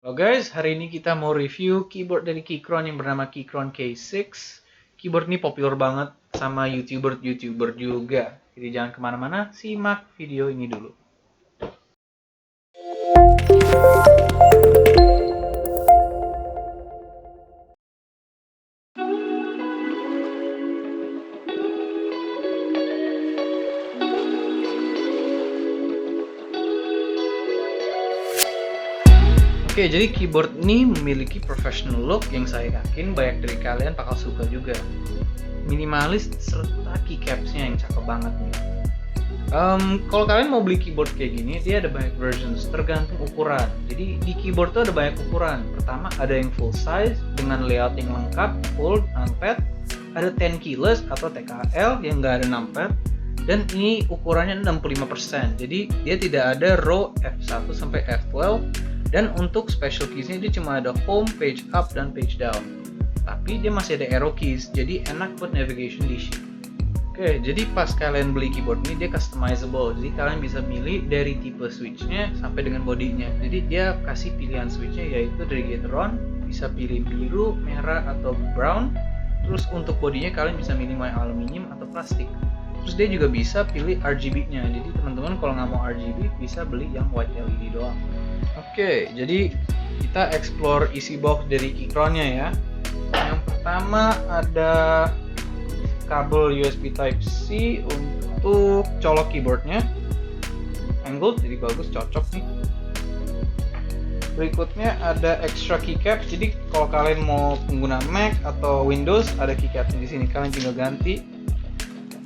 Halo guys, hari ini kita mau review keyboard dari Keychron yang bernama Keychron K6. Keyboard ini populer banget sama YouTuber juga. Jadi jangan kemana-mana, simak video ini dulu. Oke, jadi keyboard ini memiliki professional look yang saya yakin banyak dari kalian bakal suka juga. Minimalis serta keycapsnya yang cakep banget nih. Kalau kalian mau beli keyboard kayak gini, dia ada banyak versions tergantung ukuran. Jadi di keyboard tuh ada banyak ukuran. Pertama ada yang full size dengan layout yang lengkap, full numpad. Ada 10 keyless atau TKL yang nggak ada numpad. Dan ini ukurannya 65%. Jadi dia tidak ada row F1 sampai F12. Dan untuk special keys-nya dia cuma ada home, page up, dan page down. Tapi dia masih ada arrow keys, jadi enak buat navigation di sheet. Oke, jadi pas kalian beli keyboard ini dia customizable. Jadi kalian bisa milih dari tipe switch-nya sampai dengan bodinya. Jadi dia kasih pilihan switch-nya yaitu dari Gateron, bisa pilih biru, merah, atau brown. Terus untuk bodinya kalian bisa milih mau aluminium atau plastik. Terus dia juga bisa pilih RGB-nya. Jadi teman-teman kalau nggak mau RGB bisa beli yang white LED doang. Oke, jadi kita explore isi box dari Keychron-nya ya. Yang pertama ada kabel USB Type-C untuk colok keyboardnya. Angle, jadi bagus, cocok nih. Berikutnya ada extra keycaps. Jadi kalau kalian mau pengguna Mac atau Windows, ada keycapsnya di sini. Kalian tinggal ganti.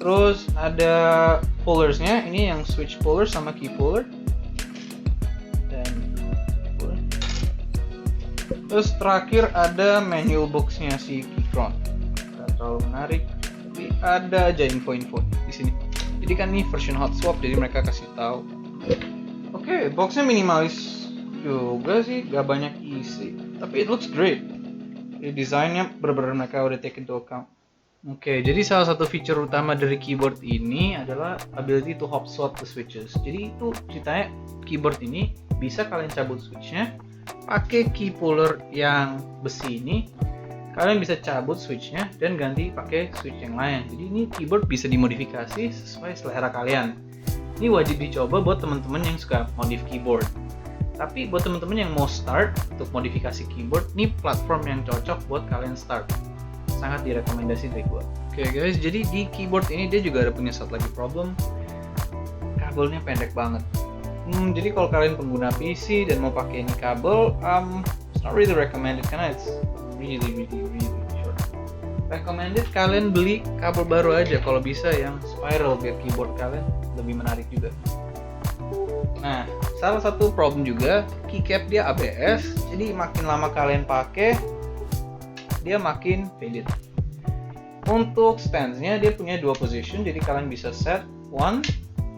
Terus ada pullersnya. Ini yang switch puller sama key puller. Terus terakhir ada manual box-nya si Keychron. Gak terlalu menarik, tapi ada aja info-info di sini. Jadi kan ini version hot swap, jadi mereka kasih tahu. Oke, box-nya minimalis juga sih, gak banyak isi. Tapi it looks great. Jadi desainnya benar-benar mereka udah take into account. Oke, jadi salah satu feature utama dari keyboard ini adalah ability to hot swap the switches. Jadi itu ceritanya keyboard ini bisa kalian cabut switch-nya. Pakai key puller yang besi ini, kalian bisa cabut switch-nya dan ganti pakai switch yang lain. Jadi ini keyboard bisa dimodifikasi sesuai selera kalian. Ini wajib dicoba buat teman-teman yang suka modif keyboard. Tapi buat teman-teman yang mau start untuk modifikasi keyboard, ini platform yang cocok buat kalian start. Sangat direkomendasi dari gue. Oke guys, jadi di keyboard ini dia juga ada punya satu lagi problem. Kabelnya pendek banget. Jadi kalau kalian pengguna PC dan mau pakai ini kabel, it's not really recommended karena it's really short. Recommended kalian beli kabel baru aja kalau bisa yang spiral biar keyboard kalian lebih menarik juga. Nah, salah satu problem juga keycap dia ABS, jadi makin lama kalian pakai dia makin faded. Untuk stance-nya dia punya dua position, jadi kalian bisa set 1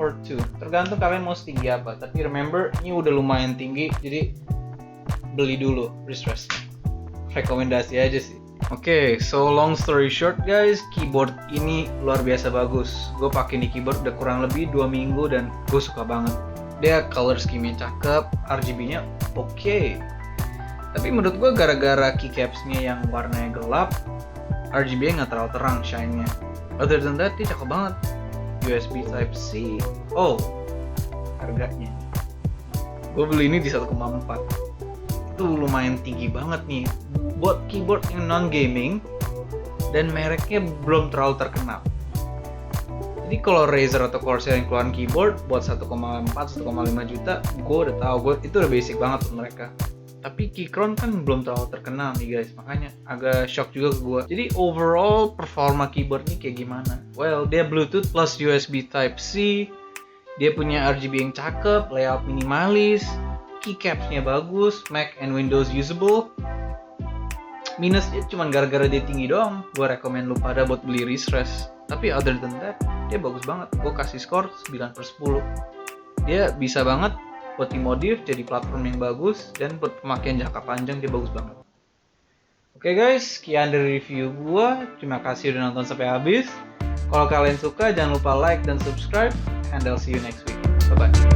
or 2, tergantung kalian mau setinggi apa. Tapi remember, ini udah lumayan tinggi, jadi beli dulu wrist rest. Rekomendasi aja sih. Oke, so long story short guys, keyboard ini luar biasa bagus. Gue pakai nih keyboard udah kurang lebih 2 minggu dan gue suka banget. Dia color scheme-nya cakep, RGB-nya oke. Tapi menurut gue gara-gara keycaps-nya yang warnanya gelap, RGB-nya nggak terlalu terang shine-nya. Other than that, dia cakep banget. USB Type-C. Oh, harganya. Gue beli ini di 1,4. Itu lumayan tinggi banget nih. Buat keyboard yang non-gaming dan mereknya belum terlalu terkenal. Jadi kalau Razer atau Corsair yang keluarin keyboard buat 1,4, 1,5 juta, gue udah tahu, itu udah basic banget buat mereka. Tapi Keychron kan belum terlalu terkenal nih guys, makanya agak shock juga ke gue. Jadi overall performa keyboard ini kayak gimana? Well, dia Bluetooth plus USB Type-C, dia punya RGB yang cakep, layout minimalis, keycaps-nya bagus, Mac and Windows usable. Minusnya cuma gara-gara dia tinggi doang. Gue rekomen lu pada buat beli wrist rest. Tapi other than that, dia bagus banget. Gue kasih skor 9/10. Dia bisa banget buat dimodif jadi platform yang bagus, dan buat pemakaian jangka panjang dia bagus banget. Oke guys, sekian dari review gua. Terima kasih udah nonton sampai habis. Kalau kalian suka jangan lupa like dan subscribe, and I'll see you next week. Bye bye.